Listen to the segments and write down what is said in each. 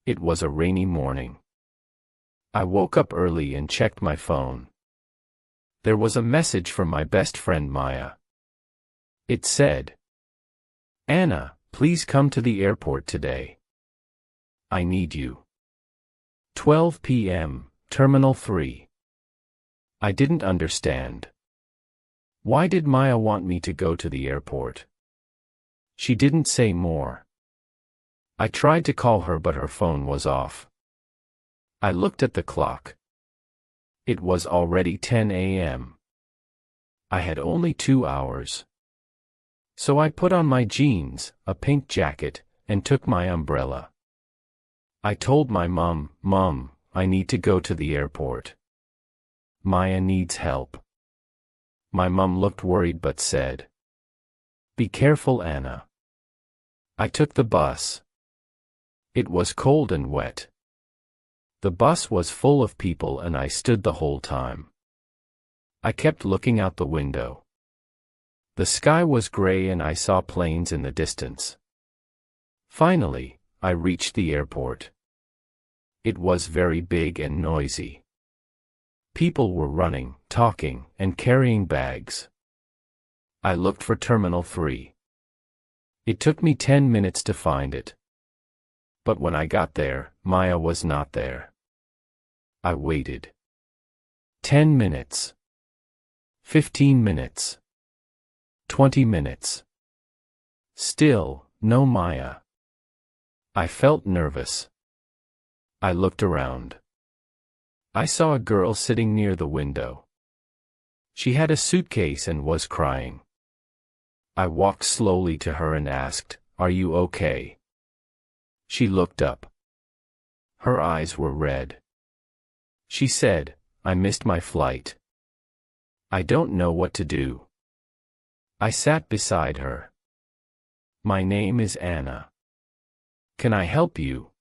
It was a rainy morning. I woke up early and checked my phone. There was a message from my best friend Maya. It said, "Anna, please come to the airport today. I need you. 12 p.m., Terminal 3. I didn't understand. Why did Maya want me to go to the airport? She didn't say more. I tried to call her but her phone was off. I looked at the clock. It was already 10 a.m. I had only 2 hours. So I put on my jeans, a pink jacket, and took my umbrella. I told my mom, "Mom, I need to go to the airport. Maya needs help." My mom looked worried but said, "Be careful, Anna." I took the bus. It was cold and wet. The bus was full of people and I stood the whole time. I kept looking out the window. The sky was gray and I saw planes in the distance. Finally, I reached the airport. It was very big and noisy. People were running, talking, and carrying bags. I looked for Terminal 3. It took me 10 minutes to find it. But when I got there, Maya was not there. I waited. 10 minutes. 15 minutes. 20 minutes. Still, no Maya. I felt nervous. I looked around. I saw a girl sitting near the window. She had a suitcase and was crying. I walked slowly to her and asked, "Are you okay?" She looked up. Her eyes were red. She said, "I missed my flight. I don't know what to do." I sat beside her. "My name is Anna. Can I help you?"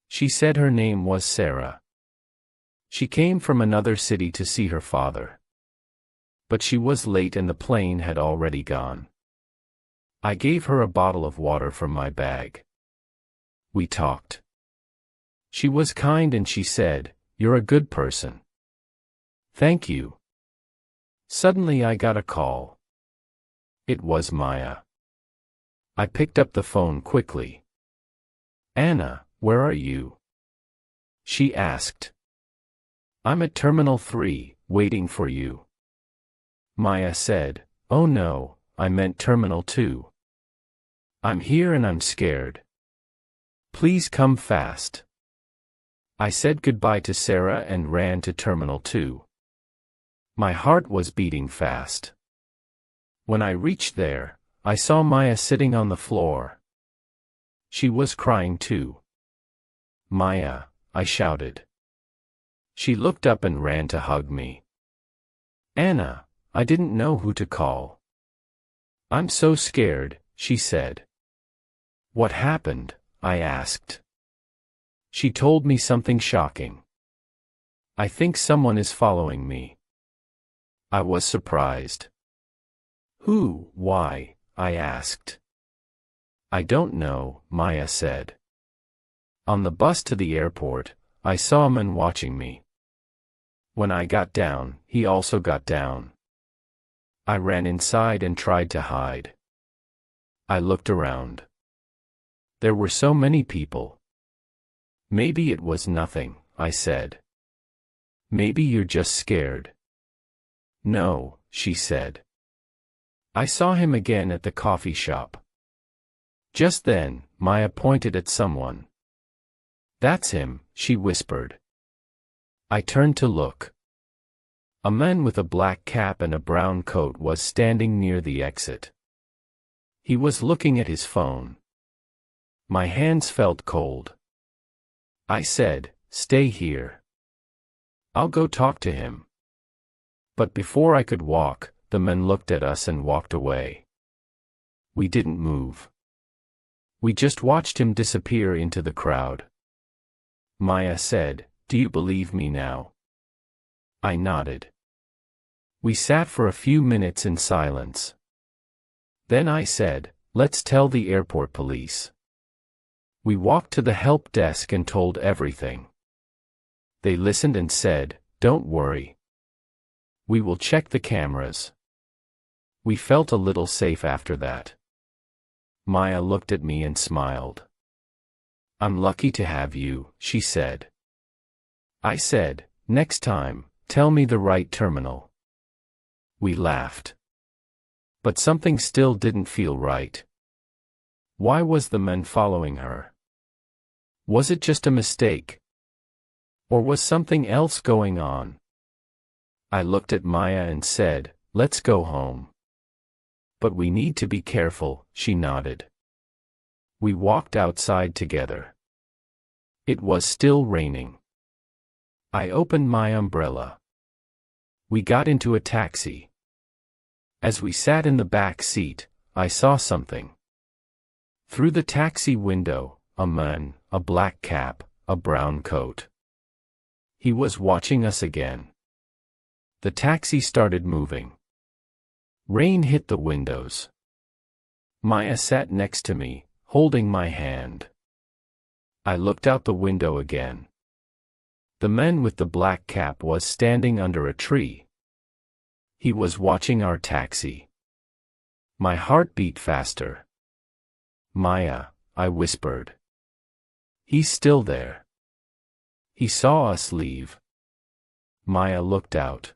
She said her name was Sarah. She came from another city to see her father. But she was late and the plane had already gone. I gave her a bottle of water from my bag. We talked. She was kind and she said, "You're a good person." Thank you. Suddenly I got a call. It was Maya. I picked up the phone quickly. "Anna, where are you?" She asked. "I'm at Terminal 3, waiting for you." Maya said, "Oh no, I meant Terminal 2. I'm here and I'm scared. Please come fast." I said goodbye to Sarah and ran to Terminal 2. My heart was beating fast. When I reached there, I saw Maya sitting on the floor. She was crying too. "Maya," I shouted. She looked up and ran to hug me. "Anna, I didn't know who to call." "I'm so scared," she said. "What happened?" I asked. She told me something shocking. "I think someone is following me." I was surprised. "Who? Why?" I asked. "I don't know," Maya said. On the bus to the airport, I saw a man watching me. When I got down, he also got down. I ran inside and tried to hide. I looked around. There were so many people. "Maybe it was nothing," I said. "Maybe you're just scared." "No," she said. I saw him again at the coffee shop. Just then, Maya pointed at someone. "That's him," she whispered. I turned to look. A man with a black cap and a brown coat was standing near the exit. He was looking at his phone. My hands felt cold. I said, "Stay here. I'll go talk to him." But before I could walk, the man looked at us and walked away. We didn't move. We just watched him disappear into the crowd. Maya said, "Do you believe me now?" I nodded. We sat for a few minutes in silence. Then I said, "Let's tell the airport police." We walked to the help desk and told everything. They listened and said, "Don't worry. We will check the cameras." We felt a little safe after that. Maya looked at me and smiled. "I'm lucky to have you," she said. I said, "Next time, tell me the right terminal." We laughed. But something still didn't feel right. Why was the man following her? Was it just a mistake? Or was something else going on? I looked at Maya and said, "Let's go home." "But we need to be careful," she nodded. We walked outside together. It was still raining. I opened my umbrella. We got into a taxi. As we sat in the back seat, I saw something. Through the taxi window, a man, a black cap, a brown coat. He was watching us again. The taxi started moving. Rain hit the windows. Maya sat next to me, holding my hand. I looked out the window again. The man with the black cap was standing under a tree. He was watching our taxi. My heart beat faster. "Maya," I whispered. "He's still there." He saw us leave. Maya looked out.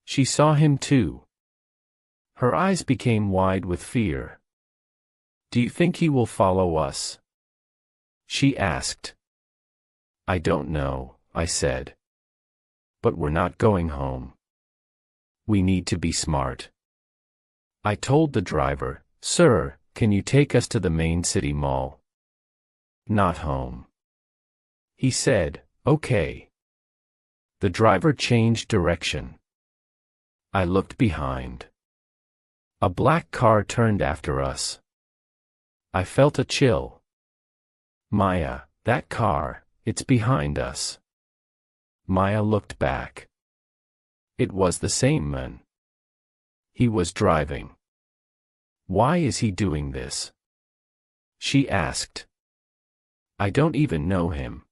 She saw him too. Her eyes became wide with fear. "Do you think he will follow us?" she asked. "I don't know," I said. "But we're not going home. We need to be smart." I told the driver, "Sir, can you take us to the main city mall?" "Not home." He said, "Okay." The driver changed direction. I looked behind. A black car turned after us. I felt a chill. "Maya, that car, it's behind us." Maya looked back. It was the same man. He was driving. "Why is he doing this?" she asked. "I don't even know him."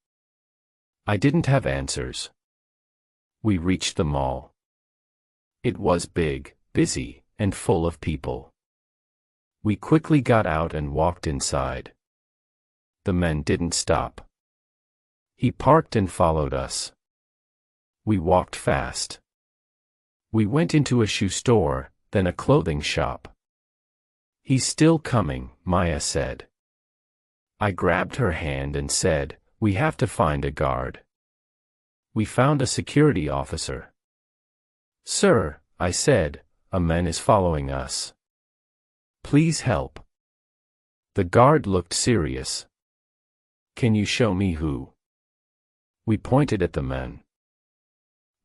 I didn't have answers. We reached the mall. It was big, busy, and full of people. We quickly got out and walked inside. The man didn't stop. He parked and followed us. We walked fast. We went into a shoe store, then a clothing shop. "He's still coming," Maya said. I grabbed her hand and said, "We have to find a guard." We found a security officer. "Sir," I said, "a man is following us. Please help." The guard looked serious. "Can you show me who?" We pointed at the man.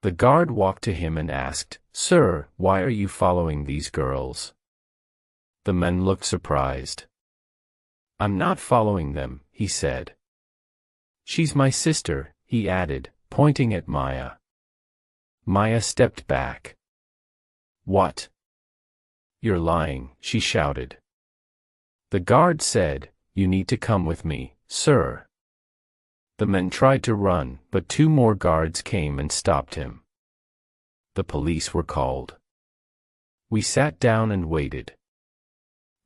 The guard walked to him and asked, "Sir, why are you following these girls?" The man looked surprised. "I'm not following them," he said. "She's my sister," he added, pointing at Maya. Maya stepped back. "What?" "You're lying," she shouted. The guard said, "You need to come with me, sir." The man tried to run, but two more guards came and stopped him. The police were called. We sat down and waited.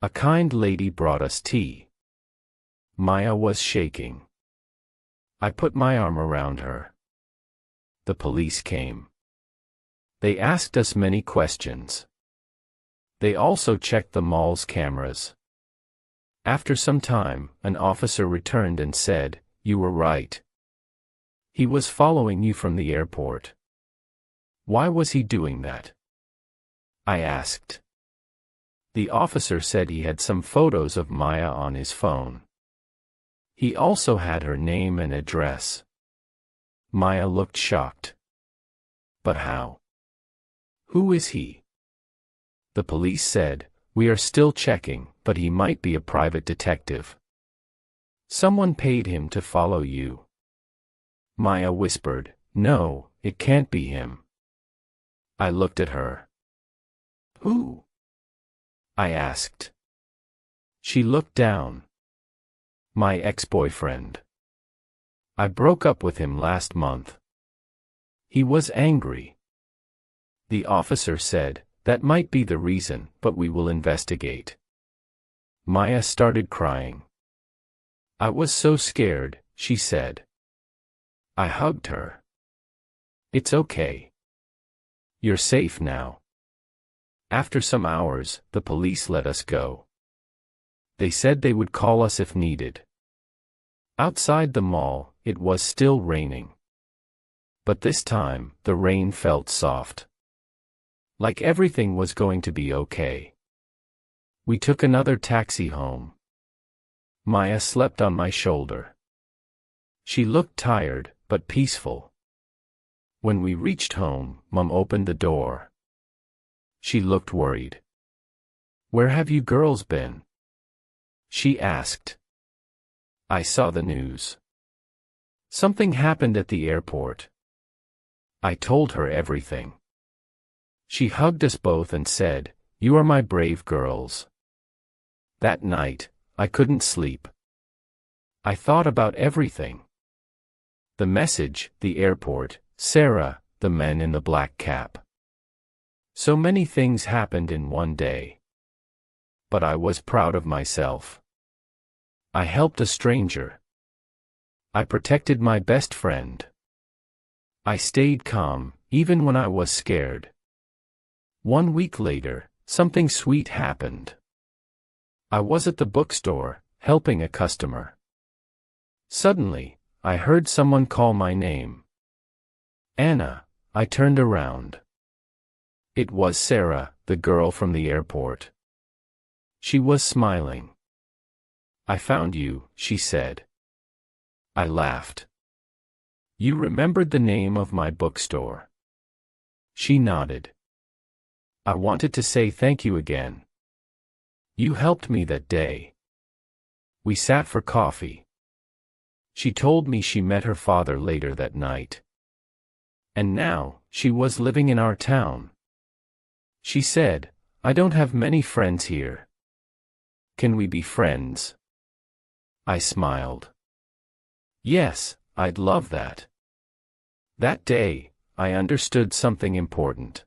A kind lady brought us tea. Maya was shaking. I put my arm around her. The police came. They asked us many questions. They also checked the mall's cameras. After some time, an officer returned and said, "You were right. He was following you from the airport." "Why was he doing that?" I asked. The officer said he had some photos of Maya on his phone. He also had her name and address. Maya looked shocked. "But how? Who is he?" The police said, "We are still checking, but he might be a private detective. Someone paid him to follow you." Maya whispered, "No, it can't be him." I looked at her. "Who?" I asked. She looked down. My ex-boyfriend. I broke up with him last month. He was angry. The officer said, that might be the reason, but we will investigate. Maya started crying. I was so scared, she said. I hugged her. It's okay. You're safe now. After some hours, the police let us go. They said they would call us if needed. Outside the mall, it was still raining. But this time, the rain felt soft. Like everything was going to be okay. We took another taxi home. Maya slept on my shoulder. She looked tired, but peaceful. When we reached home, Mom opened the door. She looked worried. Where have you girls been? She asked. I saw the news. Something happened at the airport. I told her everything. She hugged us both and said, "You are my brave girls." That night, I couldn't sleep. I thought about everything. The message, the airport, Sarah, the man in the black cap. So many things happened in one day. But I was proud of myself. I helped a stranger. I protected my best friend. I stayed calm, even when I was scared. 1 week later, something sweet happened. I was at the bookstore, helping a customer. Suddenly, I heard someone call my name. Anna. I turned around. It was Sarah, the girl from the airport. She was smiling. I found you, she said. I laughed. You remembered the name of my bookstore. She nodded. I wanted to say thank you again. You helped me that day. We sat for coffee. She told me she met her father later that night. And now, she was living in our town. She said, I don't have many friends here. Can we be friends? I smiled. Yes, I'd love that. That day, I understood something important.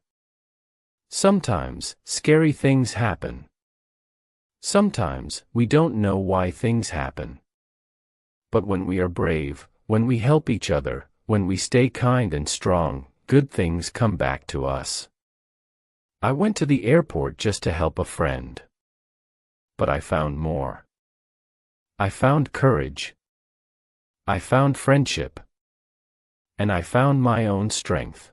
Sometimes, scary things happen. Sometimes, we don't know why things happen. But when we are brave, when we help each other, when we stay kind and strong, good things come back to us. I went to the airport just to help a friend. But I found more. I found courage. I found friendship. And I found my own strength.